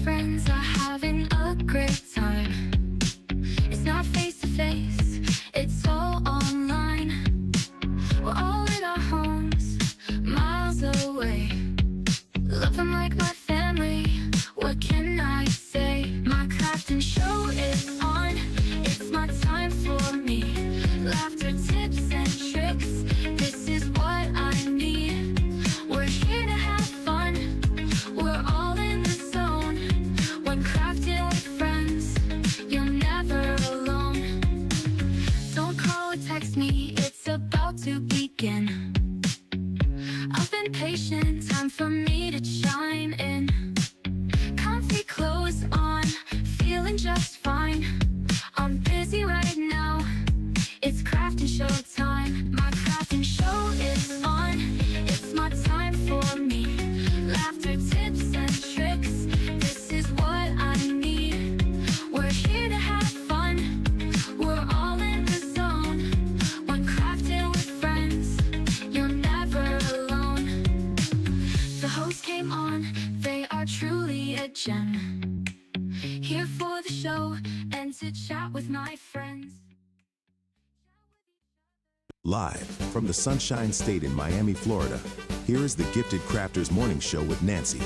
friends are having a great time. It's not face to face, it's all online. We're all in our homes, miles away. Love them like my family, what can I say? My crafting show is on, it's my time for me. Laughter, tips and tricks, this is what I need. We're here to have fun, we're all in the zone. When crafting with friends, you're never alone. Don't call or text me, it's about to begin. I've been patient, time for me to chime in. Comfy clothes on, feeling just fine. I'm busy right now, it's crafting show time. My crafting show is on, it's my time for me. Laughter, tips and tricks, this is what I need. We're here to have fun, we're all in the zone. When crafting with friends, you're never alone. The host came on, they are truly a gem. Here for the show and to chat with my friends. Live from the Sunshine State in Miami, Florida, here is the Gifted Crafters Morning Show with Nancy.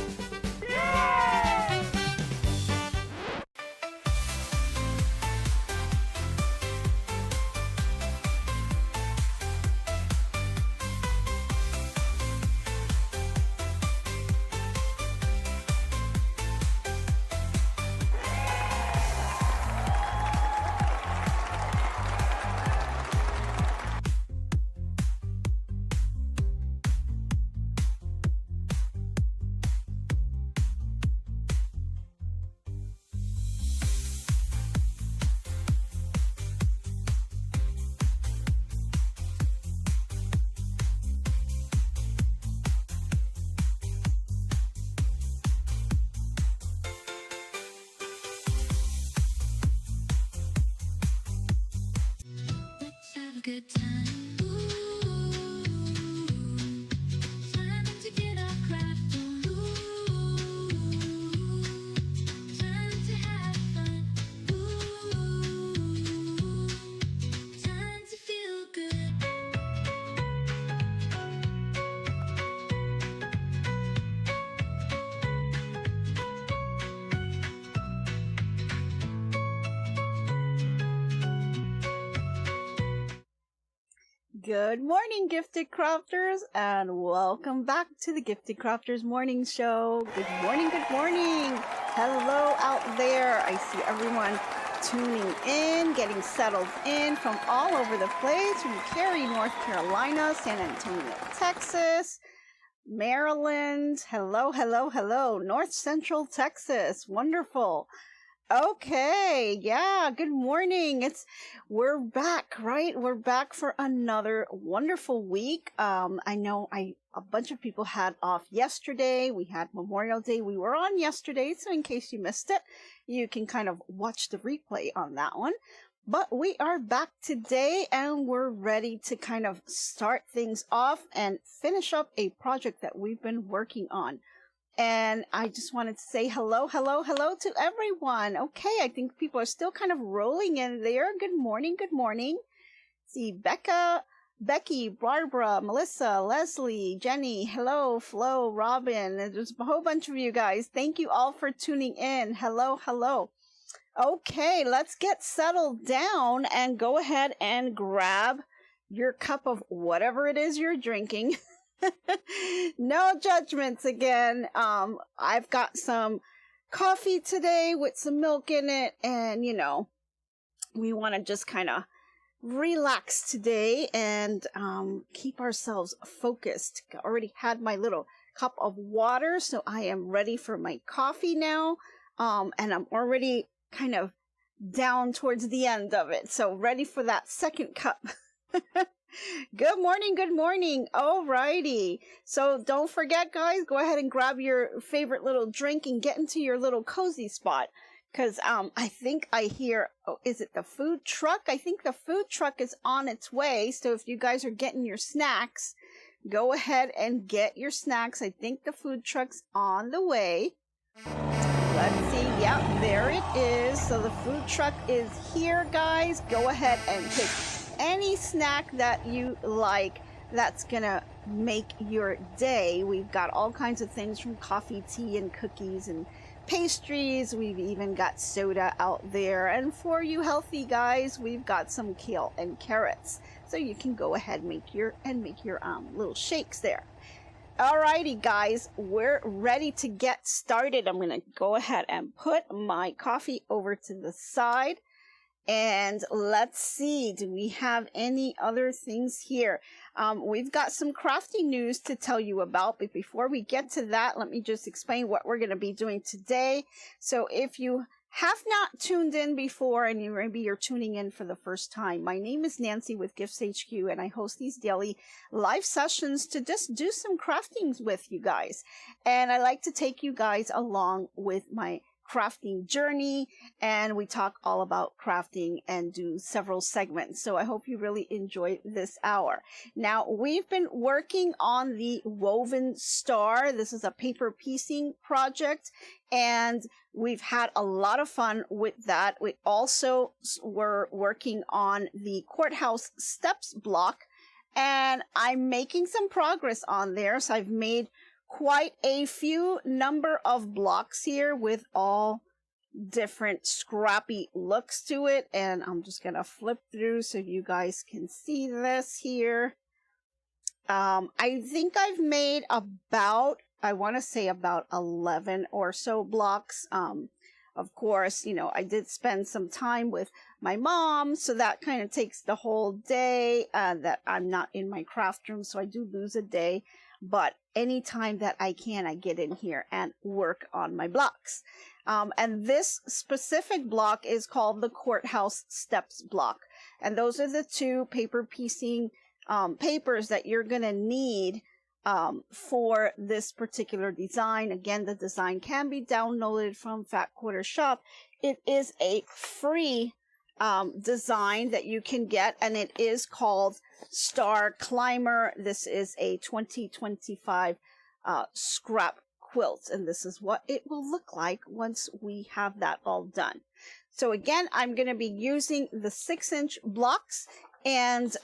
Let's have a good time. Ooh, time to get our craft on. Ooh, time to have fun. Ooh, time to feel good. Good morning, Gifted Crafters, and welcome back to the Gifted Crafters Morning Show. Good morning, good morning. Hello out there. I see everyone tuning in, getting settled in from all over the place, from Cary, North Carolina, San Antonio, Texas, Maryland. Hello, hello, hello. North Central Texas. Wonderful. Okay, yeah, good morning. We're back, right? We're back for another wonderful week. I know a bunch of people had off yesterday. We had Memorial Day. We were on yesterday, so in case you missed it, you can kind of watch the replay on that one. But we are back today and we're ready to kind of start things off and finish up a project that we've been working on. And I just wanted to say hello, hello, hello to everyone. Okay, I think people are still kind of rolling in there. Good morning, good morning. See, Becca, Becky, Barbara, Melissa, Leslie, Jenny, hello, Flo, Robin. There's a whole bunch of you guys. Thank you all for tuning in. Hello, hello. Okay, let's get settled down and go ahead and grab your cup of whatever it is you're drinking. No judgments again. I've got some coffee today with some milk in it, and you know, we want to just kind of relax today and keep ourselves focused. I already had my little cup of water, so I am ready for my coffee now. And I'm already kind of down towards the end of it, so ready for that second cup. Good morning, good morning. Alrighty. So don't forget, guys, go ahead and grab your favorite little drink and get into your little cozy spot. Because I think I hear, oh, is it the food truck? I think the food truck is on its way. So if you guys are getting your snacks, go ahead and get your snacks. I think the food truck's on the way. let's see. Yeah, there it is. So the food truck is here, guys. Go ahead and pick any snack that you like that's gonna make your day. We've got all kinds of things from coffee, tea, and cookies and pastries. We've even got soda out there. And for you healthy guys, we've got some kale and carrots. So you can go ahead and make your little shakes there. Alrighty guys, we're ready to get started. I'm gonna go ahead and put my coffee over to the side. And let's see, do we have any other things here? We've got some crafty news to tell you about, but before we get to that, let me just explain what we're going to be doing today. So if you have not tuned in before, and maybe you're tuning in for the first time, my name is Nancy with GiftsHQ, and I host these daily live sessions to just do some crafting with you guys. And I like to take you guys along with my crafting journey, and we talk all about crafting and do several segments. So I hope you really enjoy this hour. Now, we've been working on the woven star. This is a paper piecing project, and we've had a lot of fun with that. We also were working on the courthouse steps block, and I'm making some progress on there. So I've made quite a few number of blocks here with all different scrappy looks to it, and I'm just gonna flip through so you guys can see this here. I think I've made about, I want to say about 11 or so blocks. Of course, you know, I did spend some time with my mom, so that kind of takes the whole day that I'm not in my craft room, so I do lose a day. But anytime that I can, I get in here and work on my blocks. And this specific block is called the courthouse steps block. And those are the two paper piecing papers that you're going to need for this particular design. Again, the design can be downloaded from Fat Quarter Shop. It is a free design that you can get, and it is called Star Climber. This is a 2025 scrap quilt, and this is what it will look like once we have that all done. So again, I'm going to be using the 6-inch blocks, and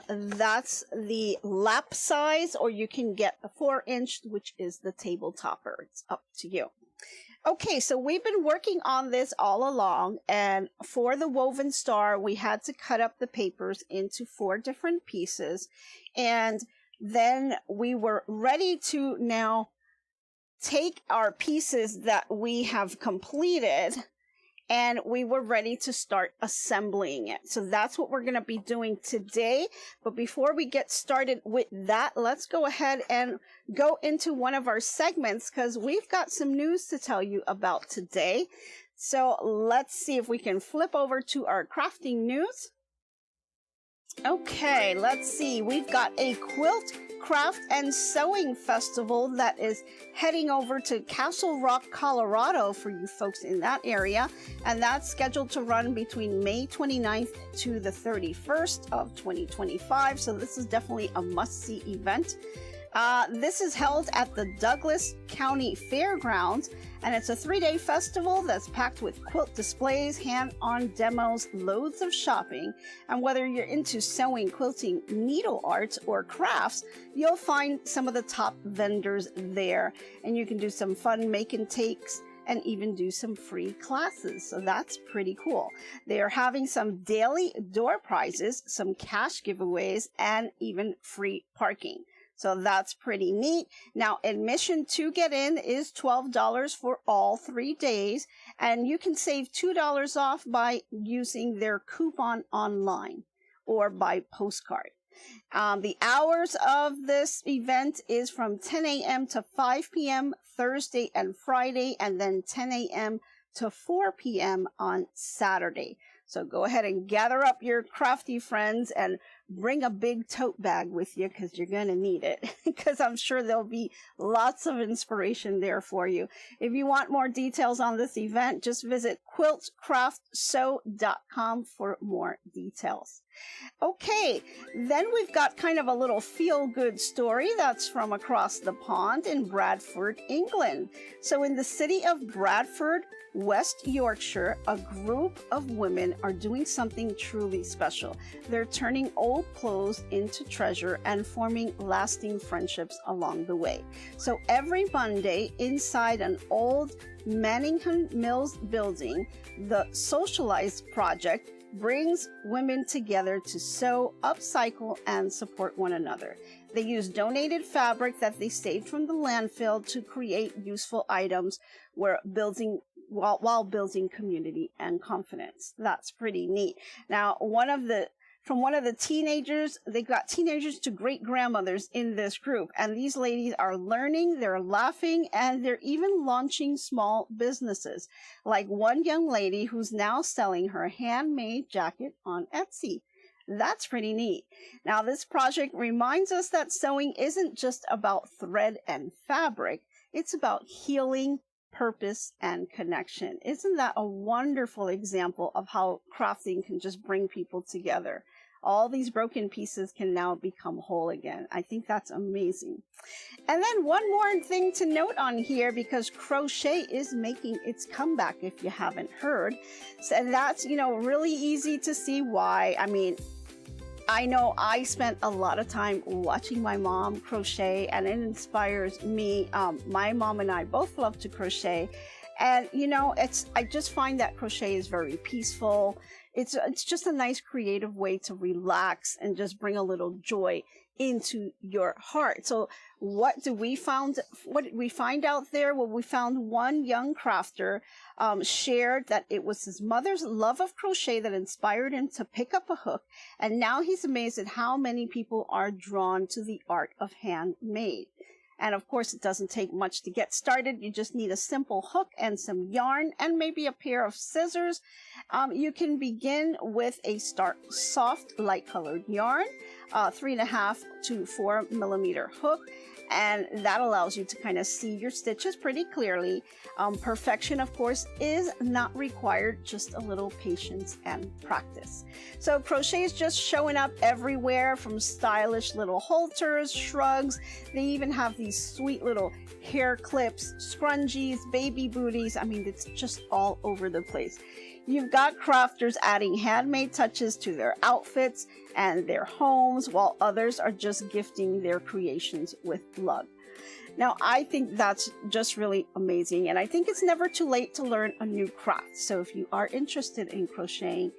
that's the lap size, or you can get the 4-inch, which is the table topper. It's up to you. Okay, so we've been working on this all along, and for the woven star, we had to cut up the papers into 4 different pieces, and then we were ready to now take our pieces that we have completed, and we were ready to start assembling it. So that's what we're going to be doing today. But before we get started with that, let's go ahead and go into one of our segments, because we've got some news to tell you about today. So let's see if we can flip over to our crafting news. Okay, let's see. We've got a quilt craft and sewing festival that is heading over to Castle Rock, Colorado for you folks in that area, and that's scheduled to run between May 29th to the 31st of 2025. So this is definitely a must-see event. This is held at the Douglas County Fairgrounds, and it's a 3-day festival that's packed with quilt displays, hand-on demos, loads of shopping, and whether you're into sewing, quilting, needle arts, or crafts, you'll find some of the top vendors there, and you can do some fun make and takes and even do some free classes. So that's pretty cool. They are having some daily door prizes, some cash giveaways, and even free parking. So that's pretty neat. Now, admission to get in is $12 for all 3 days, and you can save $2 off by using their coupon online or by postcard. The hours of this event is from 10 a.m. to 5 p.m. Thursday and Friday, and then 10 a.m. to 4 p.m. on Saturday. So go ahead and gather up your crafty friends and bring a big tote bag with you because you're going to need it, because I'm sure there'll be lots of inspiration there for you. If you want more details on this event, just visit quiltcraftsew.com for more details. Okay, then we've got kind of a little feel-good story that's from across the pond in Bradford, England. So in the city of Bradford, West Yorkshire, a group of women are doing something truly special. They're turning old clothes into treasure and forming lasting friendships along the way. So every Monday, inside an old Manningham Mills building, the Socialized Project brings women together to sew, upcycle, and support one another. They use donated fabric that they saved from the landfill to create useful items while building community and confidence. That's pretty neat. Now, from one of the teenagers, they got teenagers to great grandmothers in this group, and these ladies are learning, they're laughing, and they're even launching small businesses, like one young lady who's now selling her handmade jacket on Etsy. That's pretty neat. Now, this project reminds us that sewing isn't just about thread and fabric, it's about healing, purpose, and connection. Isn't that a wonderful example of how crafting can just bring people together? All these broken pieces can now become whole again. I think that's amazing. And then one more thing to note on here, because crochet is making its comeback, if you haven't heard. So that's, really easy to see why. I mean, I know I spent a lot of time watching my mom crochet, and it inspires me. My mom and I both love to crochet, and I just find that crochet is very peaceful. It's just a nice creative way to relax and just bring a little joy into your heart. So what did we find out there? Well, we found one young crafter shared that it was his mother's love of crochet that inspired him to pick up a hook, and now he's amazed at how many people are drawn to the art of handmade. And of course, it doesn't take much to get started. You just need a simple hook and some yarn and maybe a pair of scissors. You can begin with a soft, light-colored yarn, 3.5 to 4 millimeter hook, and that allows you to kind of see your stitches pretty clearly. Perfection, of course, is not required, just a little patience and practice. So crochet is just showing up everywhere, from stylish little halters, shrugs. They even have these sweet little hair clips, scrunchies, baby booties. I mean, it's just all over the place. You've got crafters adding handmade touches to their outfits and their homes, while others are just gifting their creations with love. Now, I think that's just really amazing, and I think it's never too late to learn a new craft. So if you are interested in crocheting,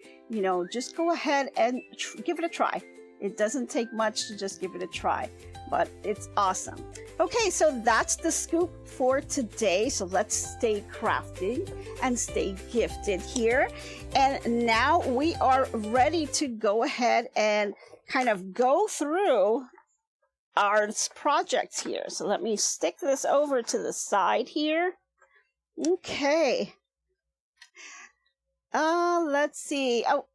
just go ahead and give it a try. It doesn't take much to just give it a try, but it's awesome. Okay, so that's the scoop for today. So let's stay crafting and stay gifted here. And now we are ready to go ahead and kind of go through our projects here. So let me stick this over to the side here. Okay. Let's see. Oh,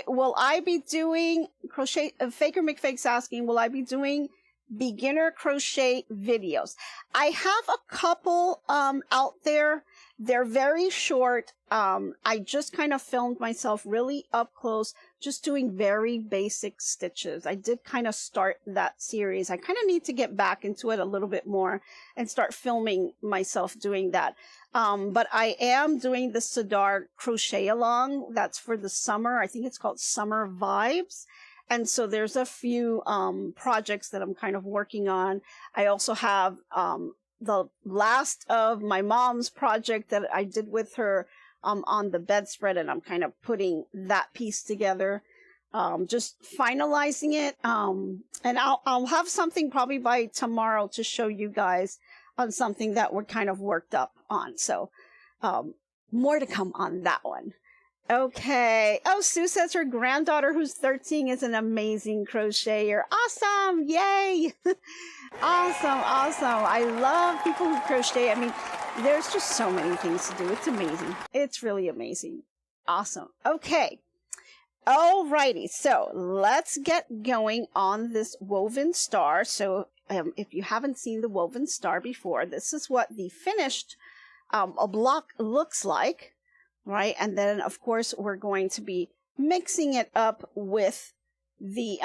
will I be doing crochet? Faker McFake's asking, will I be doing beginner crochet videos? I have a couple out there. They're very short. I just kind of filmed myself really up close, just doing very basic stitches. I did kind of start that series. I kind of need to get back into it a little bit more and start filming myself doing that. But I am doing the Sadar crochet along. That's for the summer. I think it's called Summer Vibes. And so there's a few projects that I'm kind of working on. I also have the last of my mom's project that I did with her on the bedspread, and I'm kind of putting that piece together, just finalizing it. And I'll have something probably by tomorrow to show you guys on something that we're kind of worked up on. So more to come on that one. Okay. Oh, Sue says her granddaughter, who's 13, is an amazing crocheter. Awesome. Yay. Awesome. I love people who crochet. I mean, there's just so many things to do. It's amazing. It's really amazing. Awesome. Okay. Alrighty, so let's get going on this woven star. So if you haven't seen the woven star before, this is what the finished a block looks like, right? And then of course we're going to be mixing it up with the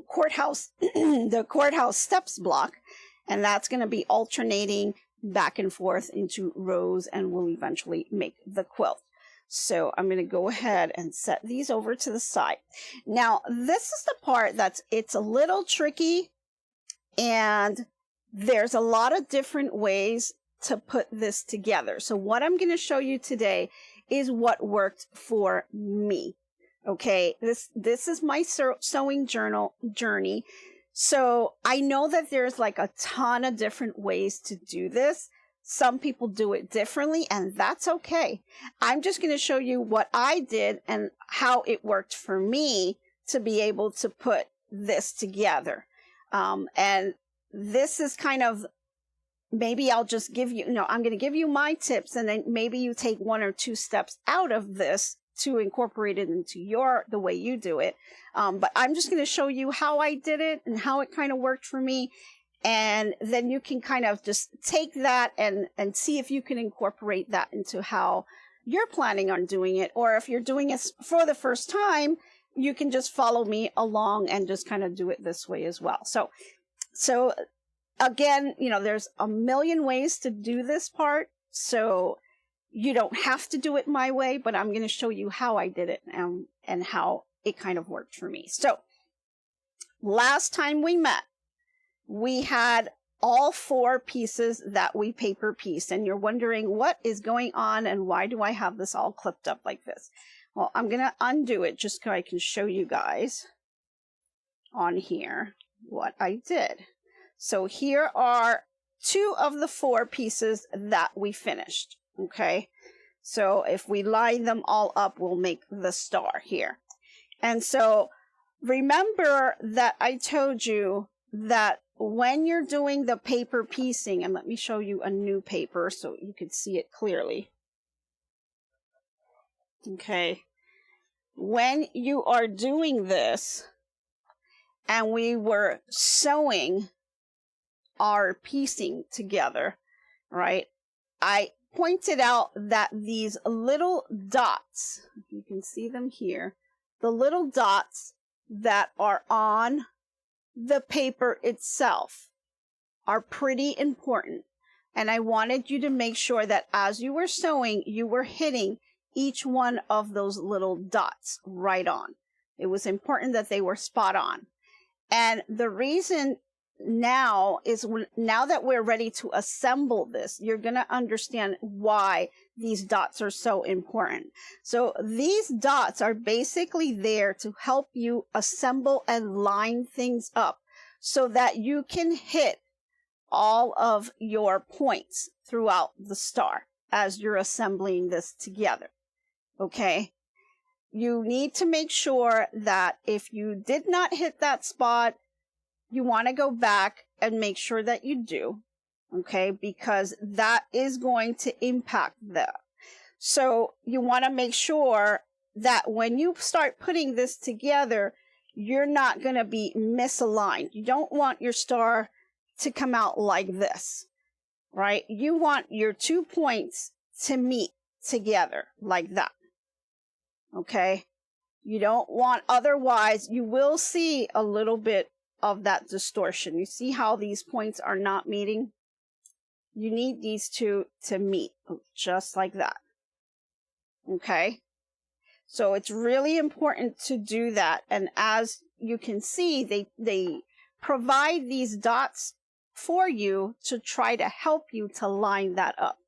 courthouse the courthouse steps block, and that's going to be alternating back and forth into rows, and we'll eventually make the quilt. So I'm going to go ahead and set these over to the side. Now, this is the part it's a little tricky, and there's a lot of different ways to put this together. So what I'm going to show you today is what worked for me. Okay, this is my sewing journey. So I know that there's like a ton of different ways to do this. Some people do it differently, and that's okay. I'm just going to show you what I did and how it worked for me to be able to put this together. And this is kind of, maybe I'll just give you, I'm going to give you my tips, and then maybe you take 1 or 2 steps out of this to incorporate it into the way you do it. But I'm just going to show you how I did it and how it kind of worked for me. And then you can kind of just take that and see if you can incorporate that into how you're planning on doing it. Or if you're doing it for the first time, you can just follow me along and just kind of do it this way as well. So again, there's a million ways to do this part. So you don't have to do it my way, but I'm going to show you how I did it and how it kind of worked for me. So last time we met, we had all 4 pieces that we paper pieced, and you're wondering what is going on and why do I have this all clipped up like this? Well, I'm going to undo it just so I can show you guys on here what I did. So here are 2 of the 4 pieces that we finished. Okay, so if we line them all up, we'll make the star here. And so remember that I told you that when you're doing the paper piecing, and let me show you a new paper so you can see it clearly. Okay, when you are doing this and we were sewing our piecing together, right, I pointed out that these little dots, if you can see them here, the little dots that are on the paper itself are pretty important. And I wanted you to make sure that as you were sewing, you were hitting each one of those little dots right on. It was important that they were spot on. And the reason now is now that we're ready to assemble this, you're going to understand why these dots are so important. So these dots are basically there to help you assemble and line things up so that you can hit all of your points throughout the star as you're assembling this together. Okay? You need to make sure that if you did not hit that spot, you want to go back and make sure that you do, okay? Because that is going to impact that. So you want to make sure that when you start putting this together, you're not going to be misaligned. You don't want your star to come out like this, right? You want your 2 points to meet together like that, okay? You don't want, otherwise you will see a little bit of that distortion. You see how these points are not meeting? You need these 2 to meet just like that. Okay? So it's really important to do that. And as you can see, they provide these dots for you to try to help you to line that up.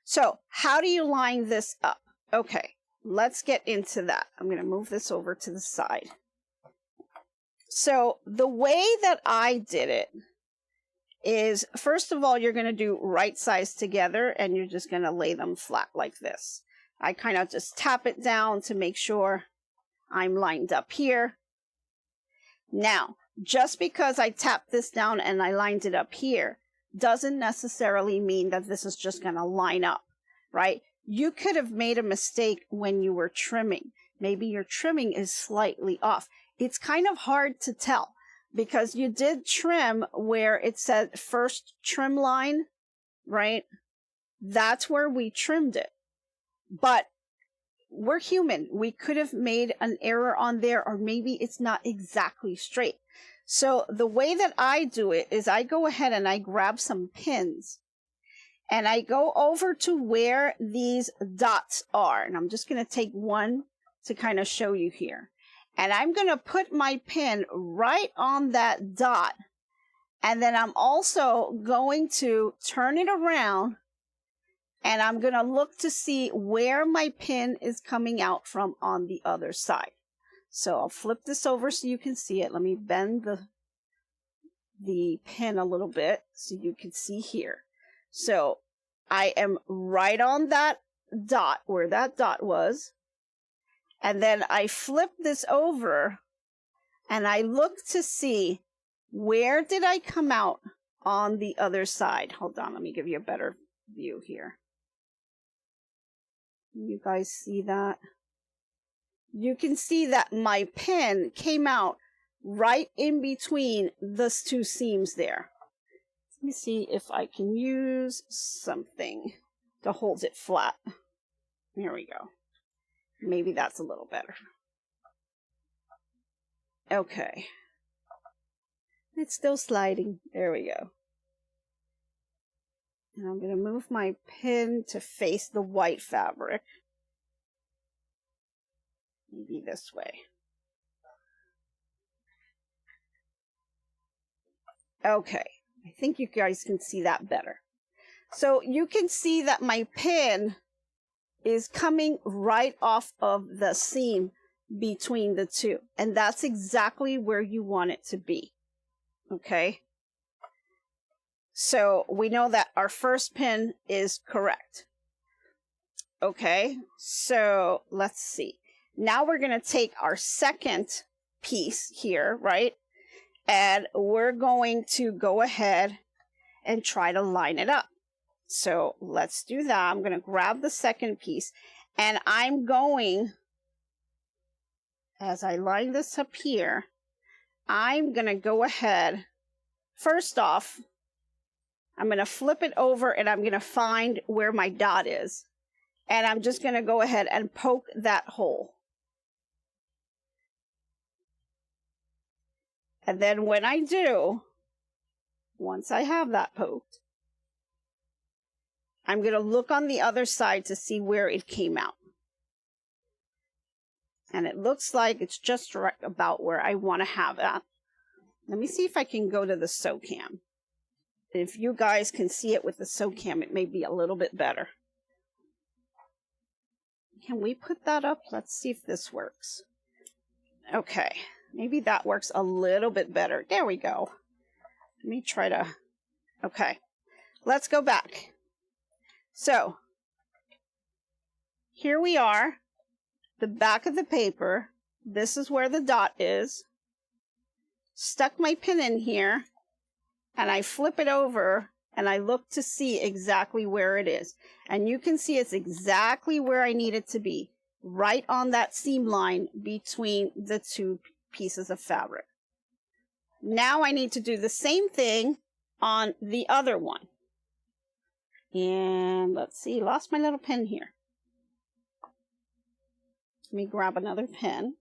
So how do you line this up? Okay, let's get into that. I'm going to move this over to the side. So the way that I did it is, first of all, you're going to do right sides together and you're just going to lay them flat like this. I kind of just tap it down to make sure I'm lined up here. Now, just because I tapped this down and I lined it up here doesn't necessarily mean that this is just going to line up, right? You could have made a mistake when you were trimming. maybe your trimming is slightly off. It's kind of hard to tell because you did trim where it said first trim line, right? That's where we trimmed it. But we're human. We could have made an error on there, or maybe it's not exactly straight. So the way that I do it is I go ahead and I grab some pins and I go over to where these dots are. And I'm just going to take one to kind of show you here. And I'm going to put my pin right on that dot. And then I'm also going to turn it around and I'm going to look to see where my pin is coming out from on the other side. So I'll flip this over so you can see it. Let me bend the pin a little bit so you can see here. So I am right on that dot where that dot was. And then I flip this over and I look to see where did I come out on the other side. Hold on, let me give you a better view here. You guys see that? You can see that my pin came out right in between those two seams there. Let me see if I can use something to hold it flat. Here we go. Maybe that's a little better. Okay. It's still sliding. There we go. And I'm going to move my pin to face the white fabric. Maybe this way. Okay. I think you guys can see that better. So you can see that my pin is coming right off of the seam between the two. And that's exactly where you want it to be. Okay. So we know that our first pin is correct. Okay. So let's see. Now we're going to take our second piece here, right? And we're going to go ahead and try to line it up. So let's do that. I'm going to grab the second piece and I'm going, as I line this up here, I'm going to go ahead. First off, I'm going to flip it over and I'm going to find where my dot is. And I'm just going to go ahead and poke that hole. And then when I do, once I have that poked, I'm going to look on the other side to see where it came out. And it looks like it's just right about where I want to have that. Let me see if I can go to the sew cam. If you guys can see it with the sew cam, it may be a little bit better. Can we put that up? Let's see if this works. Okay, maybe that works a little bit better. There we go. Let me try to... Okay, let's go back. So, here we are, the back of the paper. This is where the dot is. Stuck my pin in here, and I flip it over, and I look to see exactly where it is. And you can see it's exactly where I need it to be, right on that seam line between the two pieces of fabric. Now I need to do the same thing on the other one. And let's see, lost my little pen here. Let me grab another pen.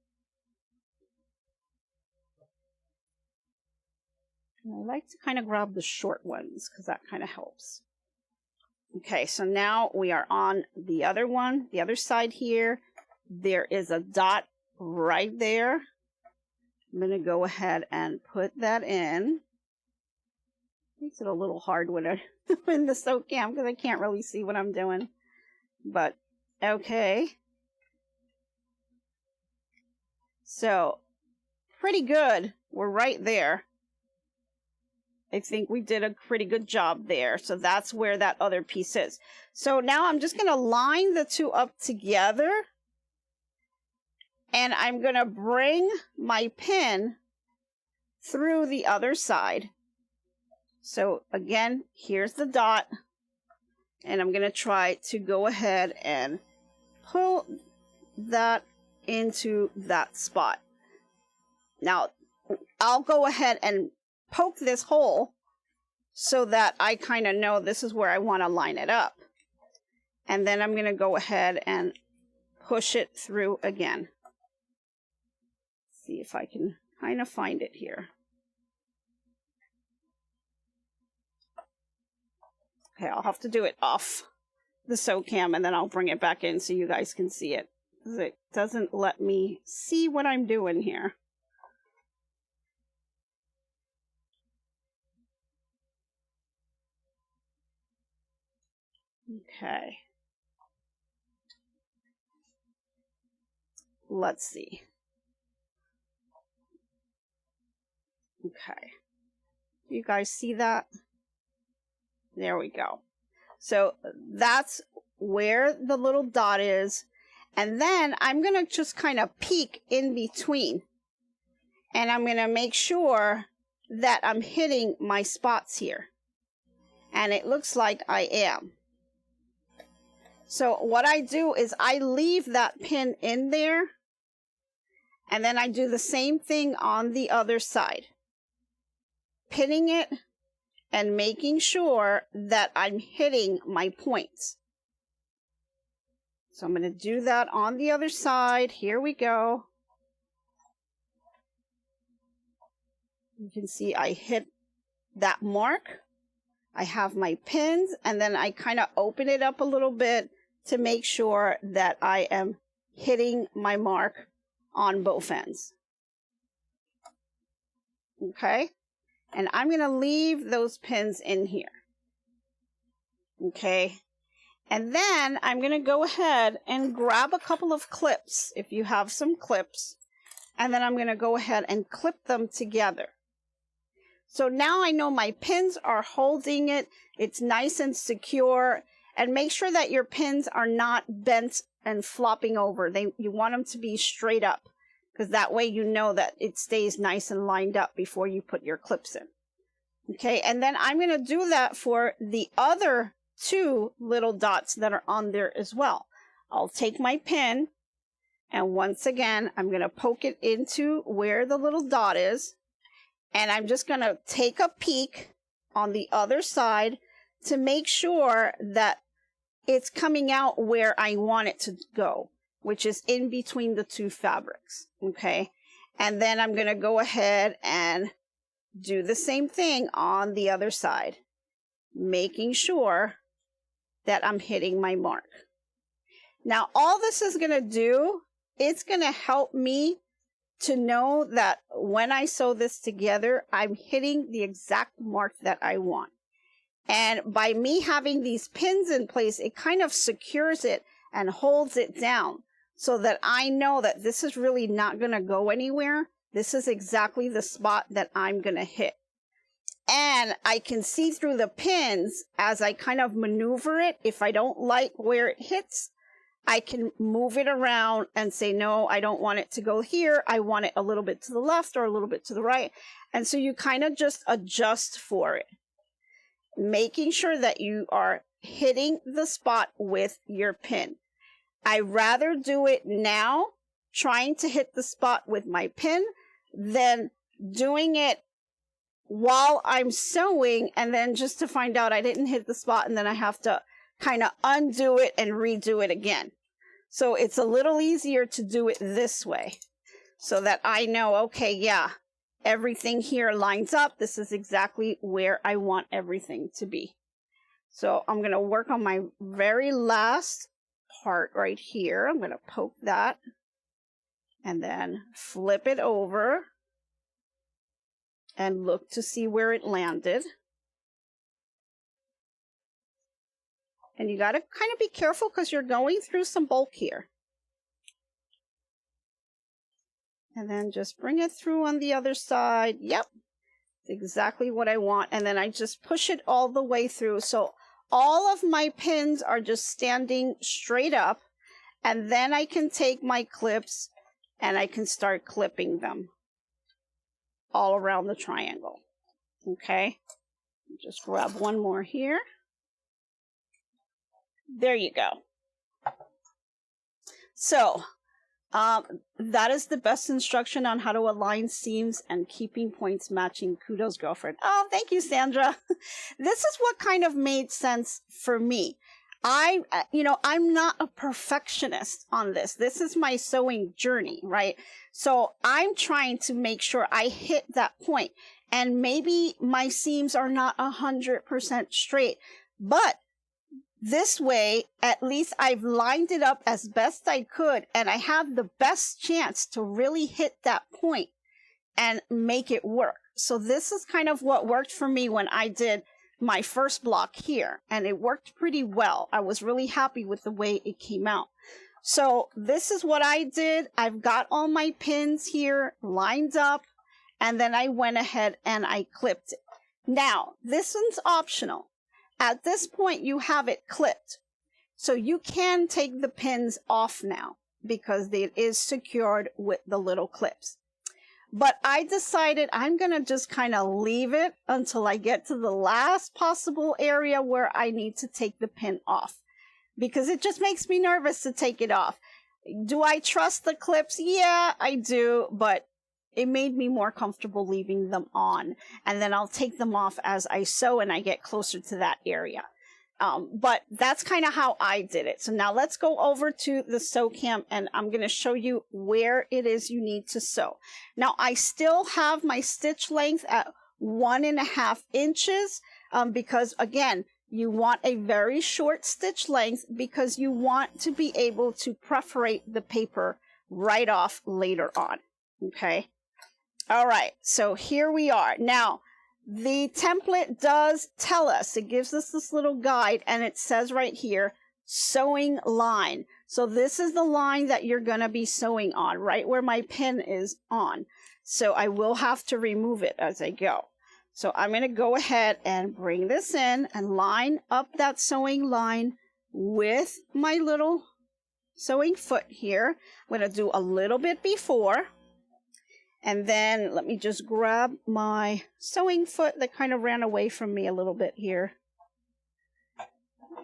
And I like to kind of grab the short ones because that kind of helps. Okay, so now we are on the other one, the other side here. There is a dot right there. I'm going to go ahead and put that in. Makes it a little hard when I'm in the sew cam because I can't really see what I'm doing. But, okay. So, pretty good. We're right there. I think we did a pretty good job there. So that's where that other piece is. So now I'm just going to line the two up together. And I'm going to bring my pin through the other side. So again, here's the dot. And I'm going to try to go ahead and pull that into that spot. Now, I'll go ahead and poke this hole so that I kind of know this is where I want to line it up. And then I'm going to go ahead and push it through again. See if I can kind of find it here. Okay, I'll have to do it off the sew cam and then I'll bring it back in so you guys can see it, because it doesn't let me see what I'm doing here. Okay. Let's see. Okay. You guys see that? There we go. So that's where the little dot is. And then I'm going to just kind of peek in between. And I'm going to make sure that I'm hitting my spots here. And it looks like I am. So what I do is I leave that pin in there. And then I do the same thing on the other side. Pinning it and making sure that I'm hitting my points. So I'm going to do that on the other side. Here we go. You can see I hit that mark. I have my pins, and then I kind of open it up a little bit to make sure that I am hitting my mark on both ends. Okay? And I'm going to leave those pins in here. Okay? And then I'm going to go ahead and grab a couple of clips, if you have some clips, and then I'm going to go ahead and clip them together. So now I know my pins are holding it. It's nice and secure. And make sure that your pins are not bent and flopping over. You want them to be straight up, because that way you know that it stays nice and lined up before you put your clips in. Okay, and then I'm going to do that for the other two little dots that are on there as well. I'll take my pin, and once again, I'm going to poke it into where the little dot is. And I'm just going to take a peek on the other side to make sure that it's coming out where I want it to go, which is in between the two fabrics. Okay. And then I'm going to go ahead and do the same thing on the other side, making sure that I'm hitting my mark. Now, all this is going to do, it's going to help me to know that when I sew this together, I'm hitting the exact mark that I want. And by me having these pins in place, it kind of secures it and holds it down so that I know that this is really not going to go anywhere. This is exactly the spot that I'm going to hit. And I can see through the pins as I kind of maneuver it. If I don't like where it hits, I can move it around and say, no, I don't want it to go here. I want it a little bit to the left or a little bit to the right. And so you kind of just adjust for it, making sure that you are hitting the spot with your pin. I rather do it now, trying to hit the spot with my pin, than doing it while I'm sewing and then just to find out I didn't hit the spot and then I have to kind of undo it and redo it again. So it's a little easier to do it this way so that I know, okay, yeah, everything here lines up. This is exactly where I want everything to be. So I'm going to work on my very last part right here. I'm going to poke that and then flip it over and look to see where it landed. And you got to kind of be careful because you're going through some bulk here. And then just bring it through on the other side. Yep, exactly what I want. And then I just push it all the way through. So all of my pins are just standing straight up. And then I can take my clips and I can start clipping them all around the triangle. Okay, just grab one more here. There you go. So That is the best instruction on how to align seams and keeping points matching. Kudos, girlfriend. Oh, thank you, Sandra. This is what kind of made sense for me. I'm not a perfectionist on this. This is my sewing journey, right? So I'm trying to make sure I hit that point. And maybe my seams are not 100% straight, but this way, at least I've lined it up as best I could, and I have the best chance to really hit that point and make it work. So this is kind of what worked for me when I did my first block here, and it worked pretty well. I was really happy with the way it came out. So this is what I did. I've got all my pins here lined up, and then I went ahead and I clipped it. Now, this one's optional. At this point, you have it clipped. So you can take the pins off now because it is secured with the little clips. But I decided I'm going to just kind of leave it until I get to the last possible area where I need to take the pin off, because it just makes me nervous to take it off. Do I trust the clips? Yeah, I do, but it made me more comfortable leaving them on, and then I'll take them off as I sew and I get closer to that area. But that's kind of how I did it. So now let's go over to the sew cam, and I'm going to show you where it is you need to sew. Now I still have my stitch length at 1.5 inches, because again, you want a very short stitch length because you want to be able to perforate the paper right off later on. Okay. All right, so here we are. Now, the template does tell us, it gives us this little guide, and it says right here, sewing line. So this is the line that you're going to be sewing on, right where my pin is on. So I will have to remove it as I go. So I'm going to go ahead and bring this in and line up that sewing line with my little sewing foot here. I'm going to do a little bit before. And then let me just grab my sewing foot that kind of ran away from me a little bit here.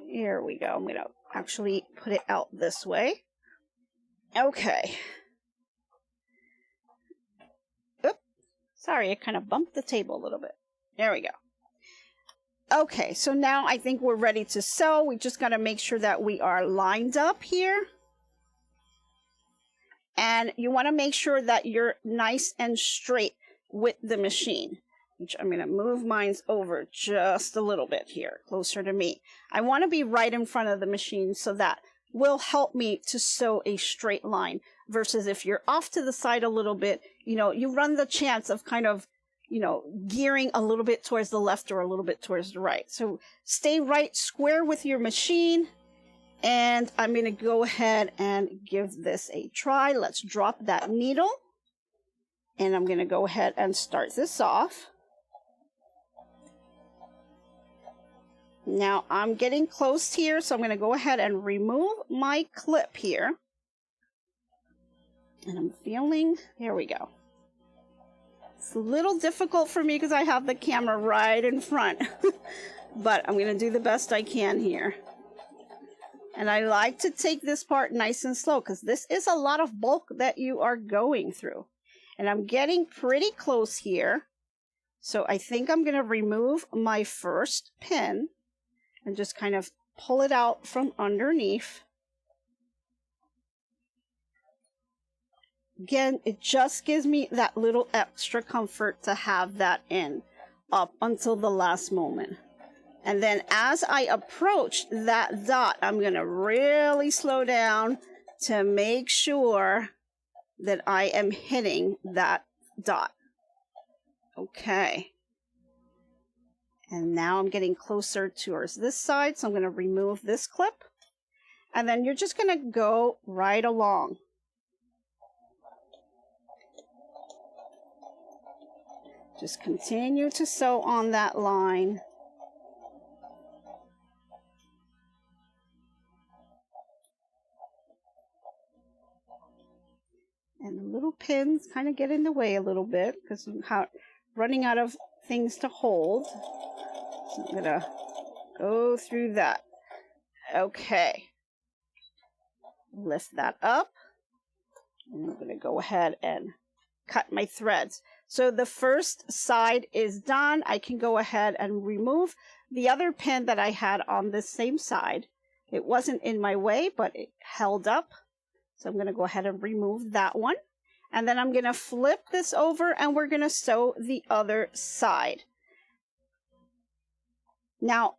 Here we go. I'm going to actually put it out this way. Okay. Oop. Sorry, I kind of bumped the table a little bit. There we go. Okay, so now I think we're ready to sew. We just got to make sure that we are lined up here. And you want to make sure that you're nice and straight with the machine, which I'm going to move mine over just a little bit here, closer to me. I want to be right in front of the machine, so that will help me to sew a straight line, versus if you're off to the side a little bit, you run the chance of kind of, gearing a little bit towards the left or a little bit towards the right. So stay right square with your machine. And I'm going to go ahead and give this a try. Let's drop that needle. And I'm going to go ahead and start this off. Now I'm getting close here, so I'm going to go ahead and remove my clip here. And I'm feeling, there we go. It's a little difficult for me because I have the camera right in front. But I'm going to do the best I can here. And I like to take this part nice and slow because this is a lot of bulk that you are going through. And I'm getting pretty close here. So I think I'm going to remove my first pin and just kind of pull it out from underneath. Again, it just gives me that little extra comfort to have that in up until the last moment. And then as I approach that dot, I'm going to really slow down to make sure that I am hitting that dot. Okay. And now I'm getting closer towards this side, so I'm going to remove this clip. And then you're just going to go right along. Just continue to sew on that line. And the little pins kind of get in the way a little bit because I'm running out of things to hold. So I'm going to go through that. Okay. Lift that up. And I'm going to go ahead and cut my threads. So the first side is done. I can go ahead and remove the other pin that I had on this same side. It wasn't in my way, but it held up. So I'm going to go ahead and remove that one. And then I'm going to flip this over and we're going to sew the other side. Now,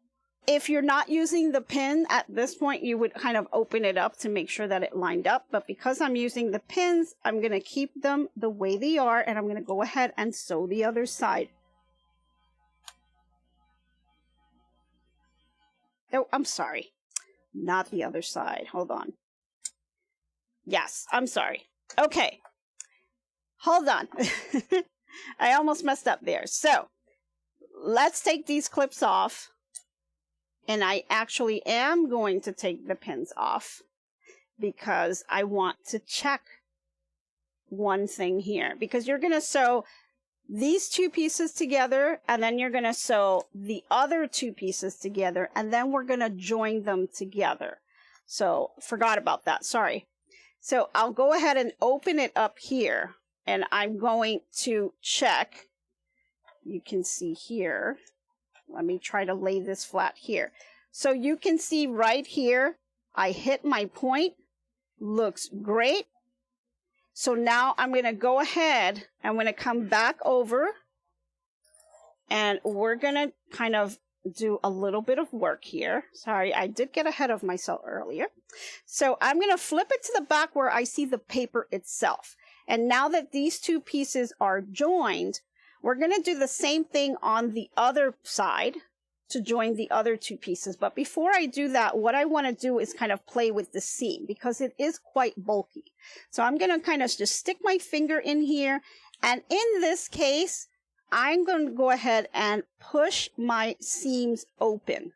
if you're not using the pin at this point, you would kind of open it up to make sure that it lined up. But because I'm using the pins, I'm going to keep them the way they are. And I'm going to go ahead and sew the other side. Oh, I'm sorry. Not the other side. Hold on. Yes, I'm sorry. Okay. Hold on. I almost messed up there. So let's take these clips off. And I actually am going to take the pins off because I want to check one thing here. Because you're going to sew these two pieces together and then you're going to sew the other two pieces together and then we're going to join them together. So forgot about that. Sorry. So I'll go ahead and open it up here and I'm going to check. You can see here. Let me try to lay this flat here. So you can see right here, I hit my point. Looks great. So now I'm going to go ahead. I'm going to come back over. And we're going to kind of do a little bit of work here. Sorry, I did get ahead of myself earlier. So I'm going to flip it to the back where I see the paper itself. And now that these two pieces are joined, we're going to do the same thing on the other side to join the other two pieces. But before I do that, what I want to do is kind of play with the seam because it is quite bulky. So I'm going to kind of just stick my finger in here. And in this case, I'm going to go ahead and push my seams open.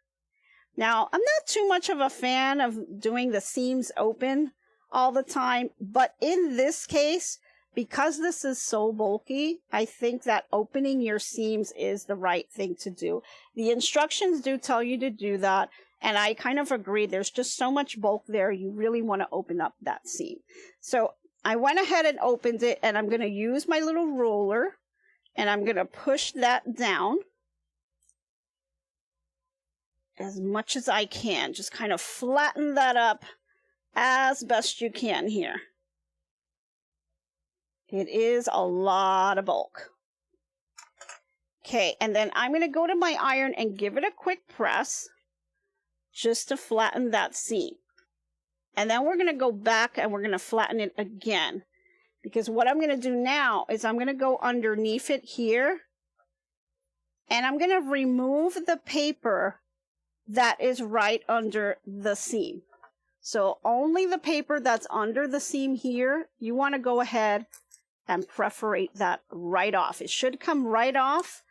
Now, I'm not too much of a fan of doing the seams open all the time, but in this case, because this is so bulky, I think that opening your seams is the right thing to do. The instructions do tell you to do that, and I kind of agree. There's just so much bulk there, you really want to open up that seam. So I went ahead and opened it, and I'm going to use my little ruler, and I'm going to push that down as much as I can. Just kind of flatten that up as best you can here. It is a lot of bulk. Okay, and then I'm going to go to my iron and give it a quick press just to flatten that seam. And then we're going to go back and we're going to flatten it again. Because what I'm going to do now is I'm going to go underneath it here. And I'm going to remove the paper that is right under the seam. So only the paper that's under the seam here, you want to go ahead and perforate that right off. It should come right off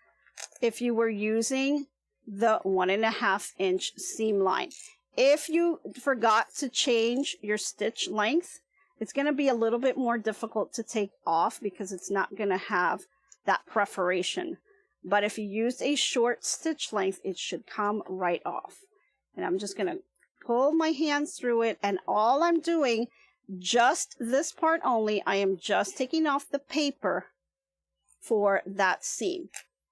if you were using the 1.5 inch seam line. If you forgot to change your stitch length, it's going to be a little bit more difficult to take off because it's not going to have that perforation. But if you use a short stitch length, it should come right off. And I'm just going to pull my hands through it, and all I'm doing, just this part only, I am just taking off the paper for that seam.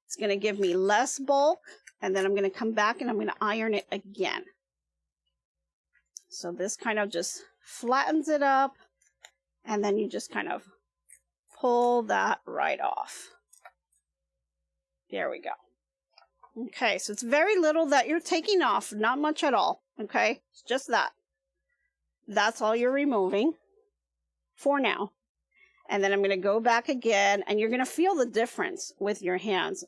It's going to give me less bulk, and then I'm going to come back and I'm going to iron it again. So this kind of just flattens it up, and then you just kind of pull that right off. There we go. Okay, so it's very little that you're taking off, not much at all, okay? It's just that. That's all you're removing for now. And then I'm going to go back again, and you're going to feel the difference with your hands,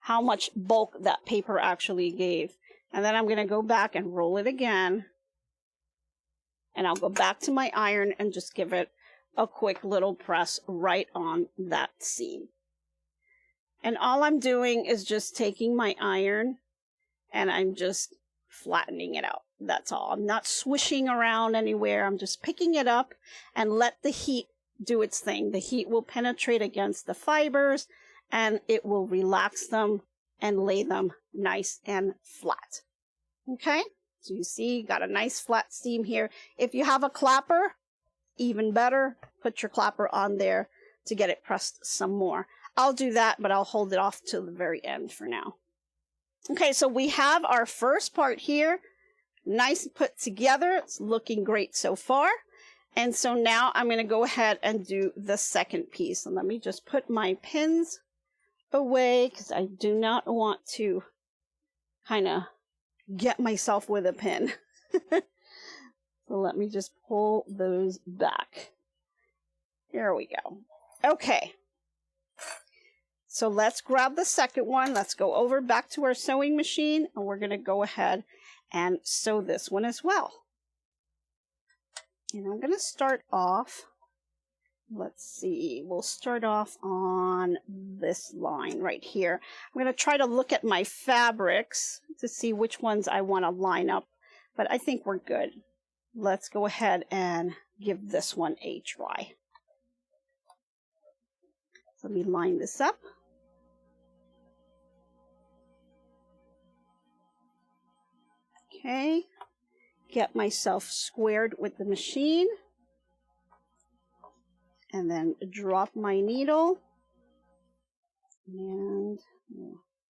how much bulk that paper actually gave. And then I'm going to go back and roll it again. And I'll go back to my iron and just give it a quick little press right on that seam. And all I'm doing is just taking my iron and I'm just flattening it out. That's all. I'm not swishing around anywhere. I'm just picking it up and let the heat do its thing. The heat will penetrate against the fibers and it will relax them and lay them nice and flat. Okay? So you see, got a nice flat seam here. If you have a clapper, even better, put your clapper on there to get it pressed some more. I'll do that, but I'll hold it off till the very end for now. Okay, so we have our first part here, nice and put together. It's looking great so far. And so now I'm going to go ahead and do the second piece. And let me just put my pins away because I do not want to kind of get myself with a pin. So let me just pull those back. Here we go. Okay. So let's grab the second one. Let's go over back to our sewing machine, and we're going to go ahead and sew this one as well. And I'm going to start off, let's see, we'll start off on this line right here. I'm going to try to look at my fabrics to see which ones I want to line up, but I think we're good. Let's go ahead and give this one a try. Let me line this up. Okay, get myself squared with the machine, and then drop my needle, and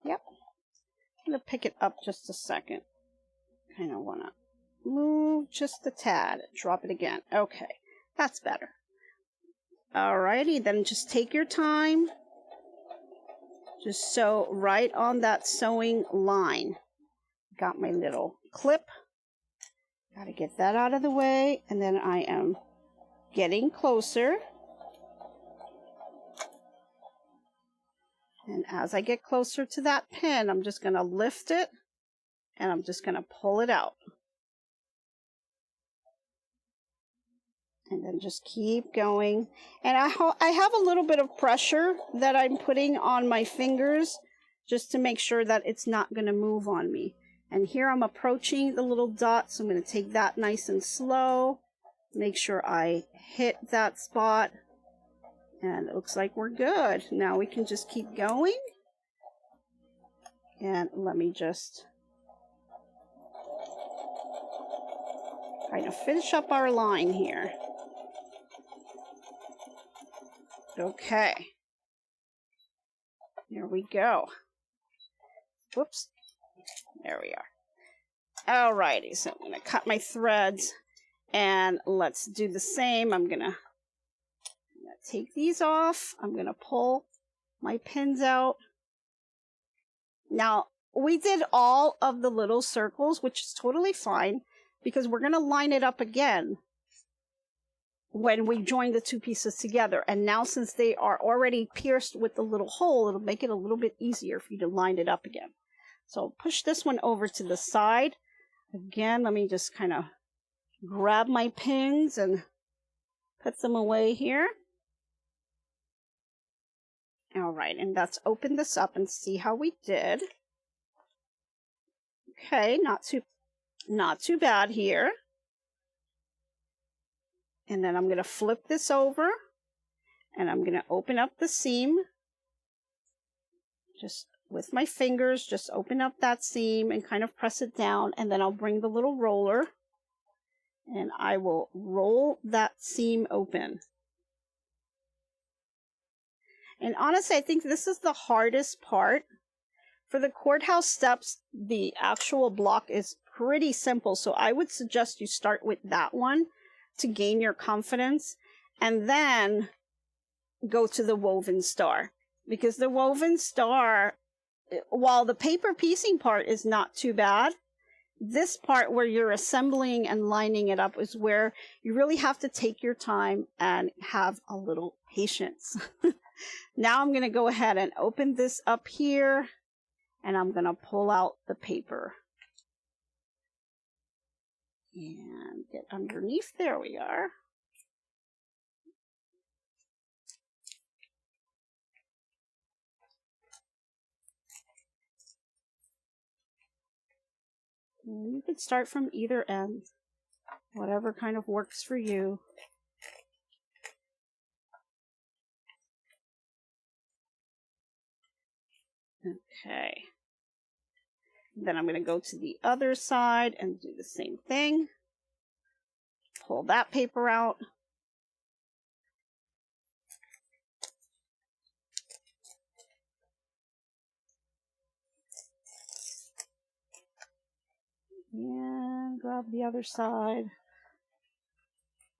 yep, I'm going to pick it up just a second. Kind of want to move just a tad, drop it again. Okay, that's better. Alrighty, then just take your time. Just sew right on that sewing line. Got my little clip. Got to get that out of the way, and then I am getting closer. And as I get closer to that pin, I'm just going to lift it, and I'm just going to pull it out. And then just keep going. And I have a little bit of pressure that I'm putting on my fingers just to make sure that it's not going to move on me. And here I'm approaching the little dot, so I'm going to take that nice and slow. Make sure I hit that spot. And it looks like we're good. Now we can just keep going. And let me just kind of finish up our line here. Okay. There we go. Whoops. There we are. Alrighty, so I'm going to cut my threads, and let's do the same. I'm going to take these off. I'm going to pull my pins out. Now, we did all of the little circles, which is totally fine, because we're going to line it up again when we join the two pieces together. And now, since they are already pierced with the little hole, it'll make it a little bit easier for you to line it up again. So push this one over to the side. Again, let me just kind of grab my pins and put them away here. All right, and let's open this up and see how we did. Okay, not too bad here. And then I'm going to flip this over, and I'm going to open up the seam. Just with my fingers, just open up that seam and kind of press it down, and then I'll bring the little roller, and I will roll that seam open. And honestly, I think this is the hardest part. For the courthouse steps, the actual block is pretty simple, so I would suggest you start with that one to gain your confidence, and then go to the woven star. Because the woven star, while the paper piecing part is not too bad, this part where you're assembling and lining it up is where you really have to take your time and have a little patience. Now I'm going to go ahead and open this up here, and I'm going to pull out the paper. And get underneath. There we are. And you could start from either end, whatever kind of works for you. Okay. Then I'm going to go to the other side and do the same thing. Pull that paper out. And grab the other side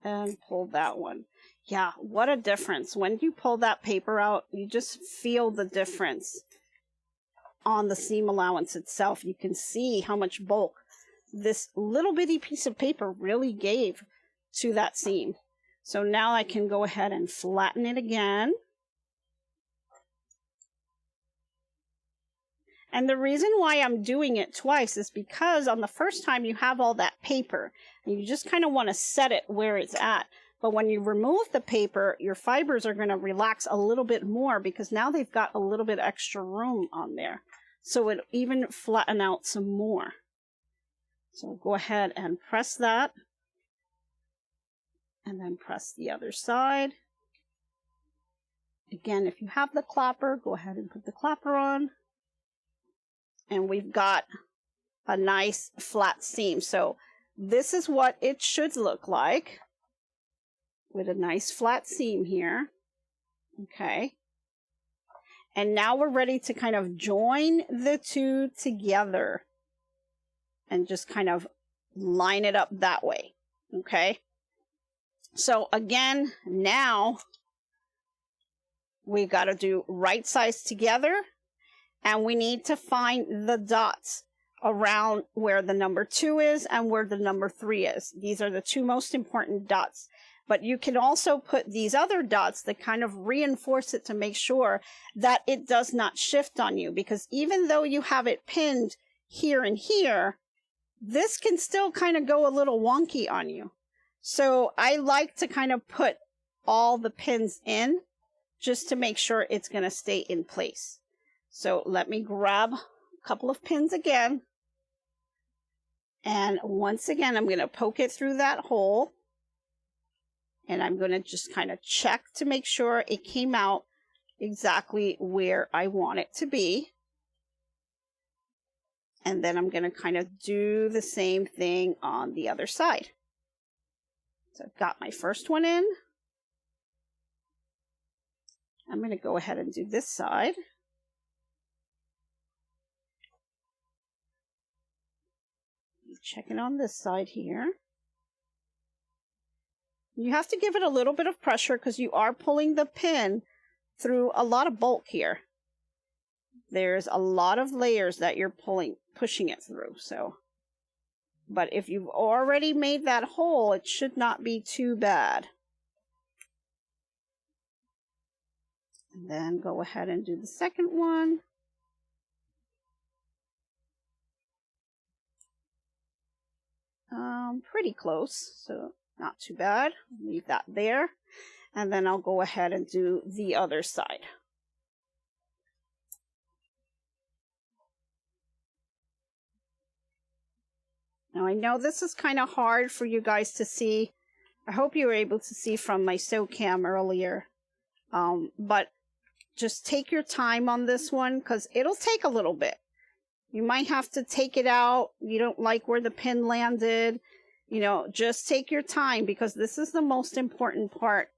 and pull that one. Yeah, what a difference. When you pull that paper out, you just feel the difference on the seam allowance itself. You can see how much bulk this little bitty piece of paper really gave to that seam. So now I can go ahead and flatten it again. And the reason why I'm doing it twice is because on the first time you have all that paper and you just kind of want to set it where it's at. But when you remove the paper, your fibers are going to relax a little bit more because now they've got a little bit extra room on there. So it'll even flatten out some more. So go ahead and press that. And then press the other side. Again, if you have the clapper, go ahead and put the clapper on. And we've got a nice flat seam. So this is what it should look like with a nice flat seam here. Okay. And now we're ready to kind of join the two together and just kind of line it up that way. Okay. So again, now we got to do right sides together. And we need to find the dots around where the number 2 is and where the number 3 is. These are the two most important dots. But you can also put these other dots that kind of reinforce it to make sure that it does not shift on you. Because even though you have it pinned here and here, this can still kind of go a little wonky on you. So I like to kind of put all the pins in just to make sure it's going to stay in place. So let me grab a couple of pins again. And once again, I'm going to poke it through that hole. And I'm going to just kind of check to make sure it came out exactly where I want it to be. And then I'm going to kind of do the same thing on the other side. So I've got my first one in. I'm going to go ahead and do this side. Checking on this side here. You have to give it a little bit of pressure because you are pulling the pin through a lot of bulk here. There's a lot of layers that you're pushing it through. So, but if you've already made that hole, it should not be too bad. And then go ahead and do the second one. Pretty close, so not too bad. Leave that there. And then I'll go ahead and do the other side. Now I know this is kind of hard for you guys to see. I hope you were able to see from my sew cam earlier. But just take your time on this one because it'll take a little bit. You might have to take it out. You don't like where the pin landed. You know, just take your time because this is the most important part.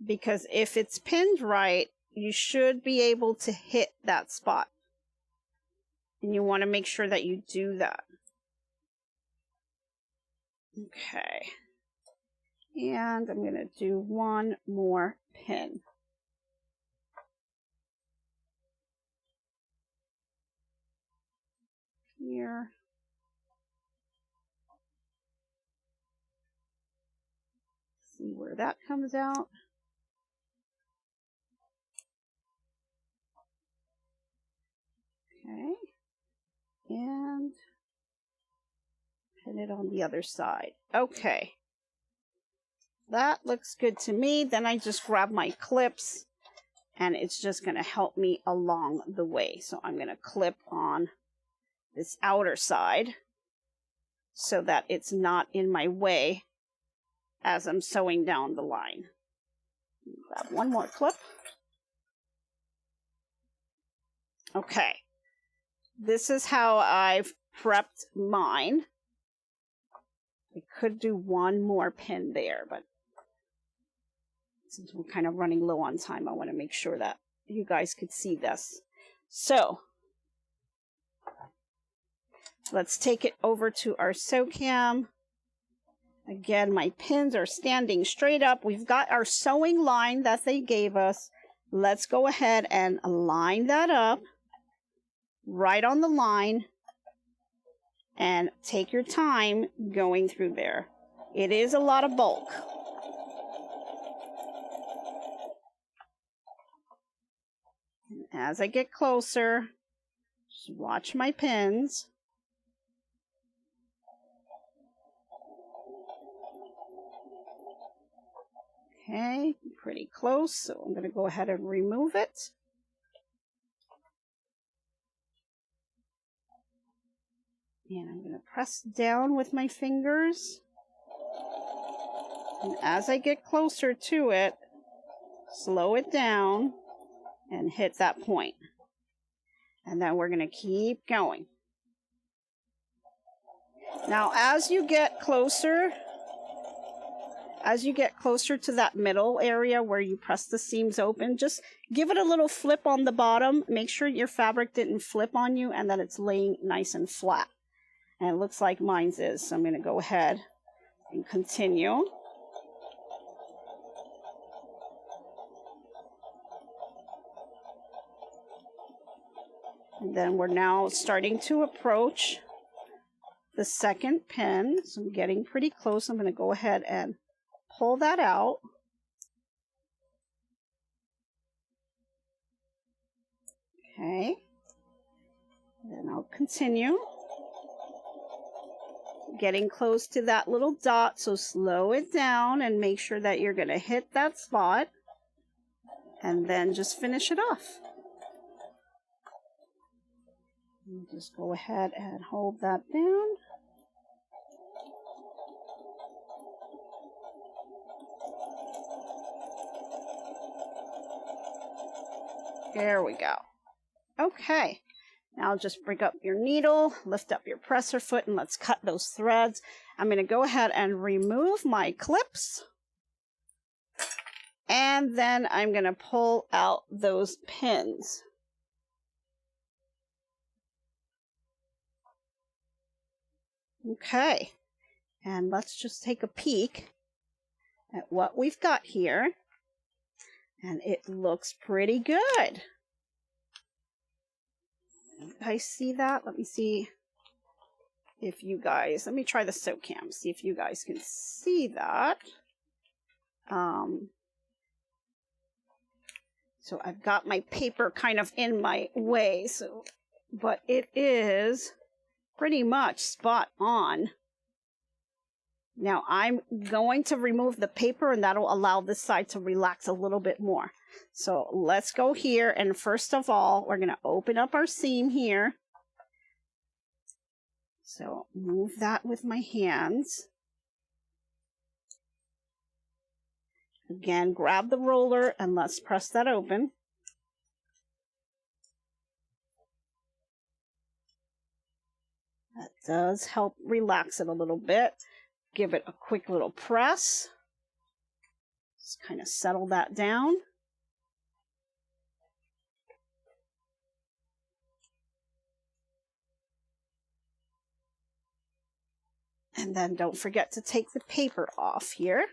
Because if it's pinned right, you should be able to hit that spot. And you want to make sure that you do that. Okay. And I'm going to do one more pin. Here. See where that comes out. Okay. And pin it on the other side. Okay. That looks good to me. Then I just grab my clips and it's just going to help me along the way. So I'm going to clip on this outer side so that it's not in my way as I'm sewing down the line. Grab one more clip. Okay. This is how I've prepped mine. I could do one more pin there, but since we're kind of running low on time, I want to make sure that you guys could see this. So, Let's take it over to our sew cam. Again, my pins are standing straight up. We've got our sewing line that they gave us. Let's go ahead and line that up right on the line and take your time going through there. It is a lot of bulk. And as I get closer, just watch my pins. Okay, pretty close, so I'm going to go ahead and remove it. And I'm going to press down with my fingers. And as I get closer to it, slow it down and hit that point. And then we're going to keep going. Now, as you get closer to that middle area where you press the seams open, just give it a little flip on the bottom. Make sure your fabric didn't flip on you and that it's laying nice and flat. And it looks like mine's is, so I'm going to go ahead and continue. And then we're now starting to approach the second pin. So I'm getting pretty close. I'm going to go ahead and pull that out. Okay. Then I'll continue. Getting close to that little dot, so slow it down and make sure that you're going to hit that spot. And then just finish it off. And just go ahead and hold that down. There we go. Okay, now just bring up your needle, lift up your presser foot, and let's cut those threads. I'm going to go ahead and remove my clips. And then I'm going to pull out those pins. Okay, and let's just take a peek at what we've got here. And it looks pretty good. You guys see that? Let me see if you guys, let me try the sew cam, see if you guys can see that. So I've got my paper kind of in my way, so, but it is pretty much spot on. Now I'm going to remove the paper and that'll allow this side to relax a little bit more. So let's go here, and first of all, we're going to open up our seam here. So move that with my hands. Again, grab the roller and let's press that open. That does help relax it a little bit. Give it a quick little press. Just kind of settle that down. And then don't forget to take the paper off here.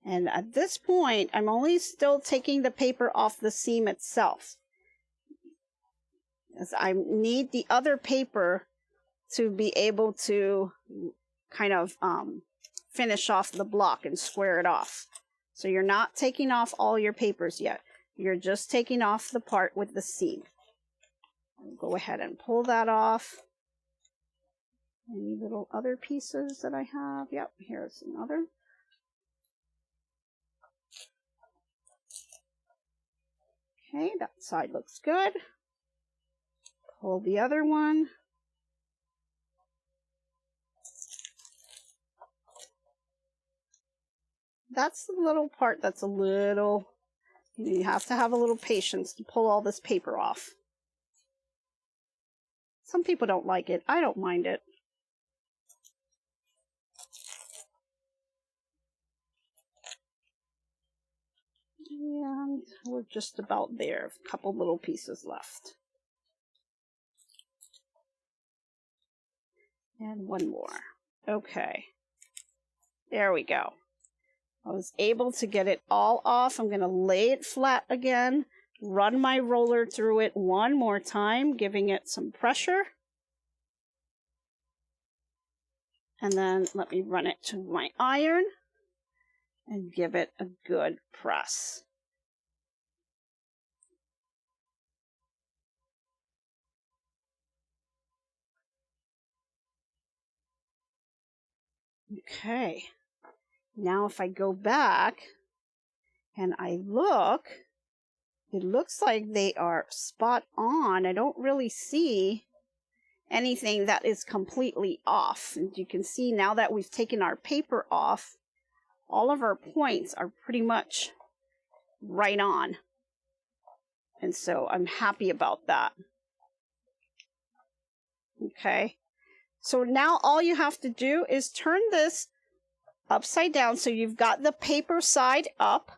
And at this point, I'm only still taking the paper off the seam itself, as I need the other paper to be able to kind of finish off the block and square it off. So you're not taking off all your papers yet. You're just taking off the part with the seam. I'll go ahead and pull that off. Any little other pieces that I have? Yep, here's another. Okay, that side looks good. Pull the other one. That's the little part that's a little, you have to have a little patience to pull all this paper off. Some people don't like it. I don't mind it. And we're just about there. A couple little pieces left. And one more. Okay. There we go. I was able to get it all off. I'm going to lay it flat again, run my roller through it one more time, giving it some pressure. And then let me run it to my iron and give it a good press. Okay. Now if I go back and I look, it looks like they are spot on. I don't really see anything that is completely off. And you can see now that we've taken our paper off, all of our points are pretty much right on. And so I'm happy about that. Okay. So now all you have to do is turn this upside down so you've got the paper side up.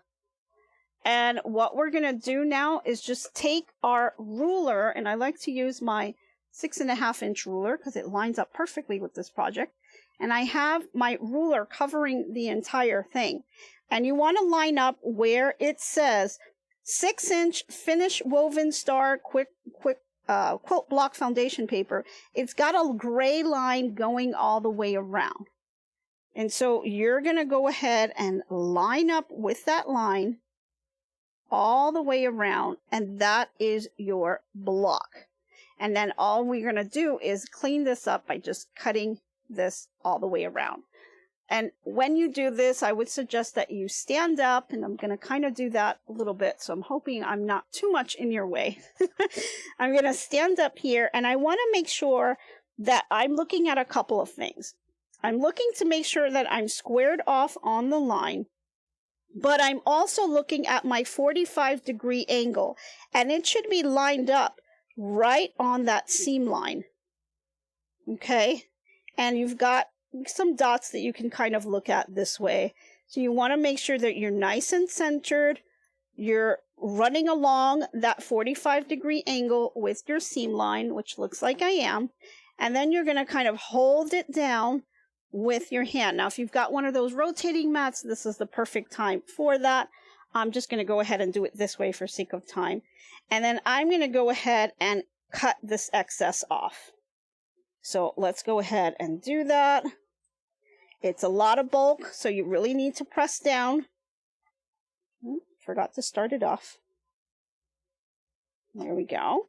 And what we're going to do now is just take our ruler, and I like to use my 6.5-inch ruler because it lines up perfectly with this project. And I have my ruler covering the entire thing. And you want to line up where it says 6-inch finish woven star quilt block foundation paper. It's got a gray line going all the way around. And so you're going to go ahead and line up with that line all the way around, and that is your block. And then all we're going to do is clean this up by just cutting this all the way around. And when you do this, I would suggest that you stand up, and I'm going to kind of do that a little bit, so I'm hoping I'm not too much in your way. I'm going to stand up here, and I want to make sure that I'm looking at a couple of things. I'm looking to make sure that I'm squared off on the line, but I'm also looking at my 45-degree angle, and it should be lined up right on that seam line. Okay? And you've got some dots that you can kind of look at this way. So you want to make sure that you're nice and centered. You're running along that 45-degree angle with your seam line, which looks like I am. And then you're going to kind of hold it down with your hand. Now, if you've got one of those rotating mats, this is the perfect time for that. I'm just going to go ahead and do it this way for sake of time. And then I'm going to go ahead and cut this excess off. So let's go ahead and do that. It's a lot of bulk, so you really need to press down. Forgot to start it off. There we go.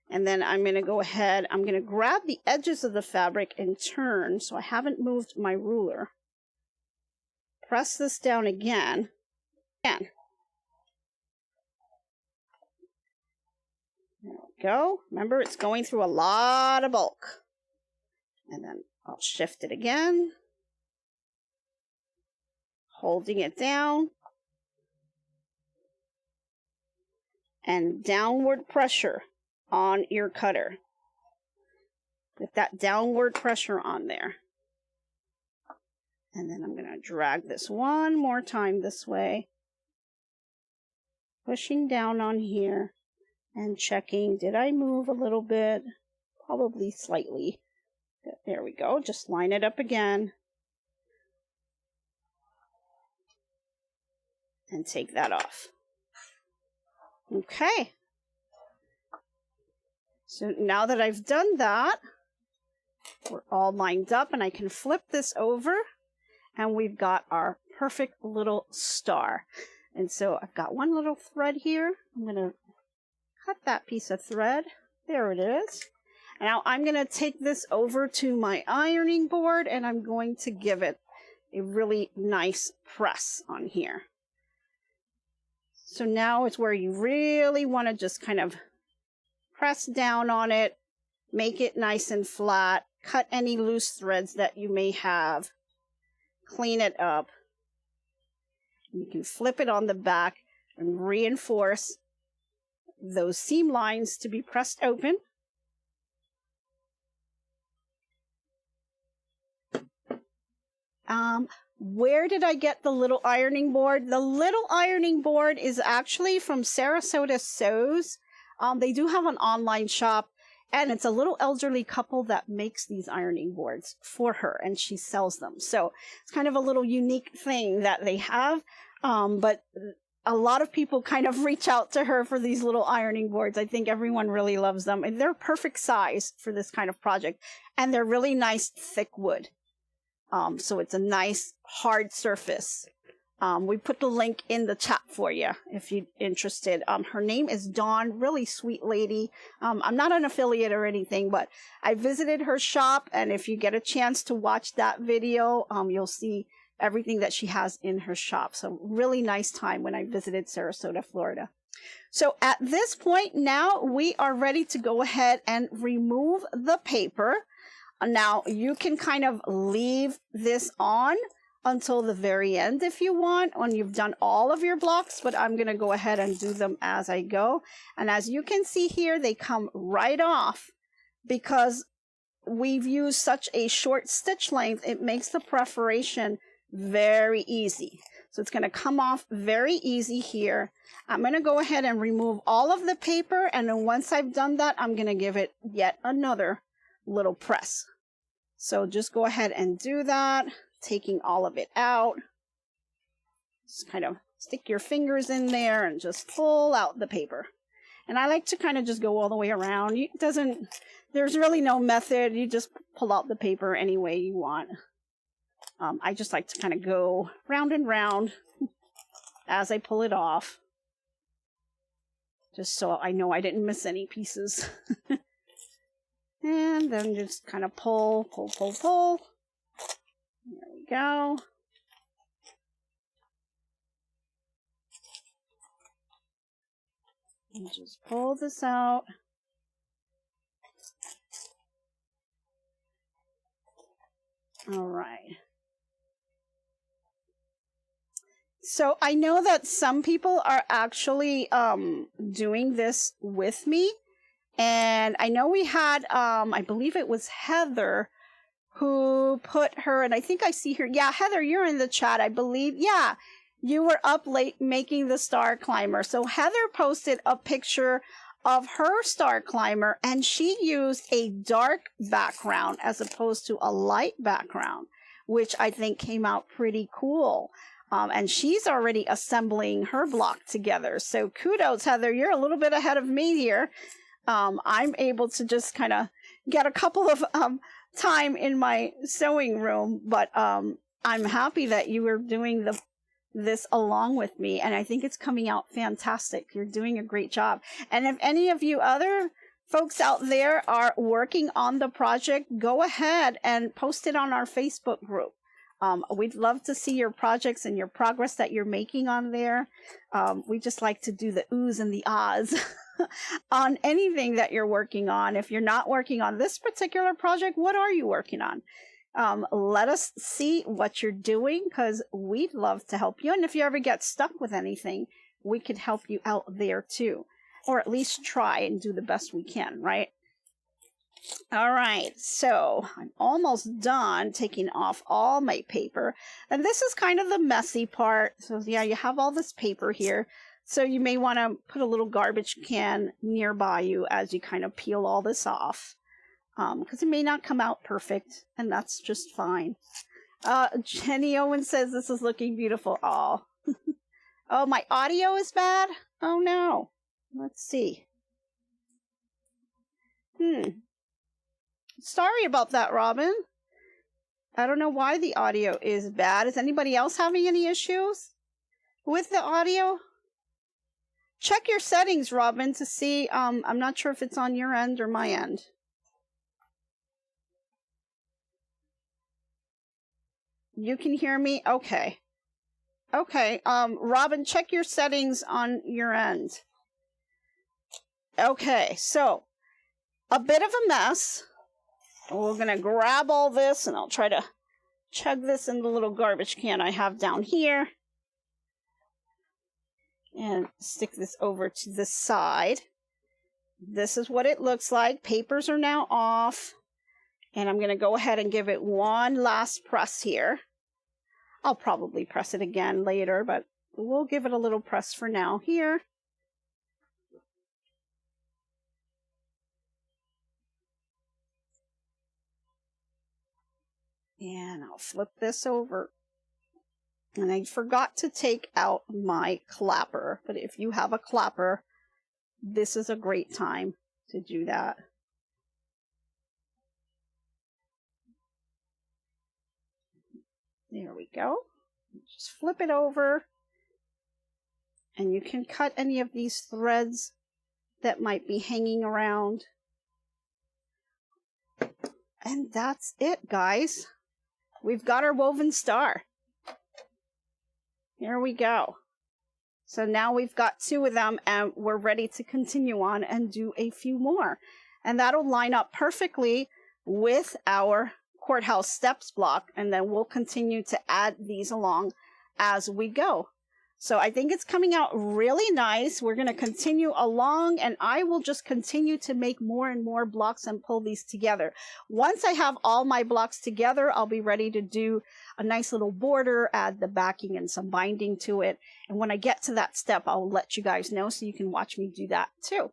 And then I'm going to go ahead, I'm going to grab the edges of the fabric and turn, so I haven't moved my ruler. Press this down again. There we go. Remember, it's going through a lot of bulk. And then I'll shift it again. Holding it down. And downward pressure on your cutter. With that downward pressure on there. And then I'm going to drag this one more time this way. Pushing down on here and checking. Did I move a little bit? Probably slightly. There we go. Just line it up again. And take that off. Okay. So now that I've done that, we're all lined up, and I can flip this over, and we've got our perfect little star. And so I've got one little thread here. I'm going to cut that piece of thread. There it is. Now I'm going to take this over to my ironing board, and I'm going to give it a really nice press on here. So now is where you really want to just kind of press down on it, make it nice and flat, cut any loose threads that you may have, clean it up. You can flip it on the back and reinforce those seam lines to be pressed open. Where did I get the little ironing board? The little ironing board is actually from Sarasota Sews. They do have an online shop, and it's a little elderly couple that makes these ironing boards for her, and she sells them. So it's kind of a little unique thing that they have. But a lot of people kind of reach out to her for these little ironing boards. I think everyone really loves them, and they're perfect size for this kind of project, and they're really nice thick wood. So it's a nice hard surface. We put the link in the chat for you if you're interested. Her name is Dawn, really sweet lady. I'm not an affiliate or anything, but I visited her shop, and if you get a chance to watch that video, you'll see everything that she has in her shop. So really nice time when I visited Sarasota, Florida. So at this point now, we are ready to go ahead and remove the paper. Now, you can kind of leave this on until the very end if you want, when you've done all of your blocks, but I'm going to go ahead and do them as I go. And as you can see here, they come right off because we've used such a short stitch length. It makes the perforation very easy. So it's going to come off very easy here. I'm going to go ahead and remove all of the paper, and then once I've done that, I'm going to give it yet another little press. So just go ahead and do that, taking all of it out. Just kind of stick your fingers in there and just pull out the paper. And I like to kind of just go all the way around. There's really no method. You just pull out the paper any way you want. I just like to kind of go round and round as I pull it off, just so I know I didn't miss any pieces. And then just kind of pull, pull, pull, pull. There we go. And just pull this out. All right. So I know that some people are actually doing this with me. And I know we had, I believe it was Heather who put her, and I think I see her. Yeah, Heather, you're in the chat, I believe. Yeah, you were up late making the star climber. So Heather posted a picture of her star climber, and she used a dark background as opposed to a light background, which I think came out pretty cool. And she's already assembling her block together. So kudos, Heather. You're a little bit ahead of me here. I'm able to just kind of get a couple of time in my sewing room, but I'm happy that you were doing this along with me, and I think it's coming out fantastic. You're doing a great job. And if any of you other folks out there are working on the project, go ahead and post it on our Facebook group. We'd love to see your projects and your progress that you're making on there. We just like to do the oohs and the ahs on anything that you're working on. If you're not working on this particular project, what are you working on? Let us see what you're doing, because we'd love to help you. And if you ever get stuck with anything, we could help you out there too, or at least try and do the best we can, right? All right, so I'm almost done taking off all my paper. And this is kind of the messy part. So yeah, you have all this paper here. So you may want to put a little garbage can nearby you as you kind of peel all this off. Because it may not come out perfect, and that's just fine. Jenny Owen says this is looking beautiful. Oh, oh, my audio is bad? Oh no. Let's see. Sorry about that, Robin. I don't know why the audio is bad. Is anybody else having any issues with the audio? Check your settings, Robin, to see. I'm not sure if it's on your end or my end. You can hear me? Okay. Okay, Robin, check your settings on your end. Okay, so a bit of a mess. We're gonna grab all this, and I'll try to chug this in the little garbage can I have down here. And stick this over to the side. This is what it looks like. Papers are now off. And I'm going to go ahead and give it one last press here. I'll probably press it again later, but we'll give it a little press for now here. And I'll flip this over. And I forgot to take out my clapper, but if you have a clapper, this is a great time to do that. There we go. Just flip it over, and you can cut any of these threads that might be hanging around. And that's it, guys. We've got our woven star. Here we go. So now we've got 2 of them, and we're ready to continue on and do a few more. And that'll line up perfectly with our courthouse steps block, and then we'll continue to add these along as we go. So I think it's coming out really nice. We're going to continue along, and I will just continue to make more and more blocks and pull these together. Once I have all my blocks together, I'll be ready to do a nice little border, add the backing and some binding to it. And when I get to that step, I'll let you guys know so you can watch me do that too.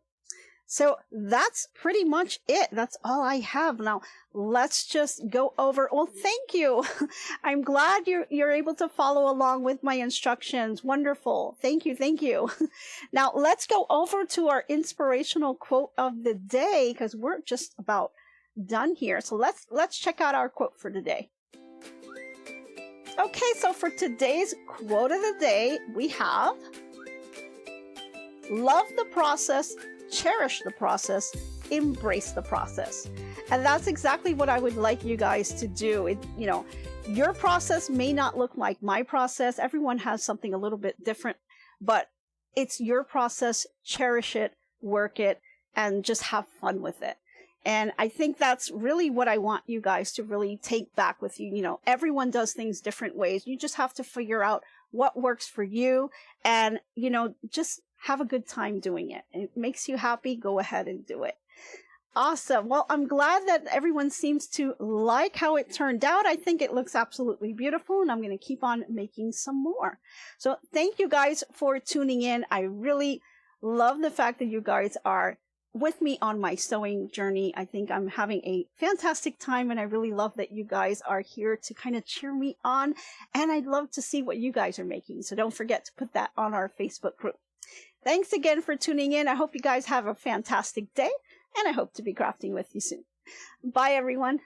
So that's pretty much it. That's all I have. Now, let's just go over. Well, thank you. I'm glad you're able to follow along with my instructions. Wonderful. Thank you. Thank you. Now, let's go over to our inspirational quote of the day, because we're just about done here. So let's check out our quote for today. Okay, so for today's quote of the day, we have, "Love the process, cherish the process, embrace the process." And that's exactly what I would like you guys to do. Your process may not look like my process. Everyone has something a little bit different, but it's your process. Cherish it, work it, and just have fun with it. And I think that's really what I want you guys to really take back with you. Everyone does things different ways. You just have to figure out what works for you, and, just have a good time doing it. It makes you happy. Go ahead and do it. Awesome. Well, I'm glad that everyone seems to like how it turned out. I think it looks absolutely beautiful, and I'm going to keep on making some more. So thank you guys for tuning in. I really love the fact that you guys are with me on my sewing journey. I think I'm having a fantastic time, and I really love that you guys are here to kind of cheer me on, and I'd love to see what you guys are making. So don't forget to put that on our Facebook group. Thanks again for tuning in. I hope you guys have a fantastic day, and I hope to be crafting with you soon. Bye, everyone.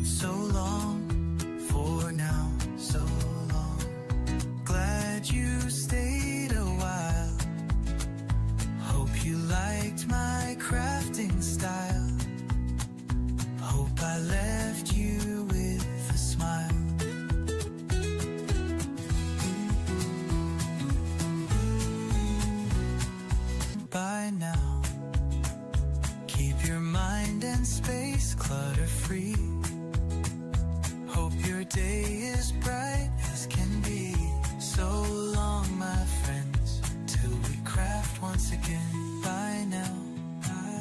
So long for now, so long. Glad you stayed a while. Hope you liked my crafting style. Hope I left you with a smile. By now, keep your mind and space clutter-free. Hope your day is bright as can be. So long, my friends, till we craft once again. By now,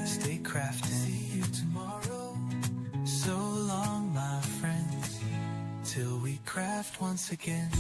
stay crafting. See you tomorrow. So long, my friends, till we craft once again.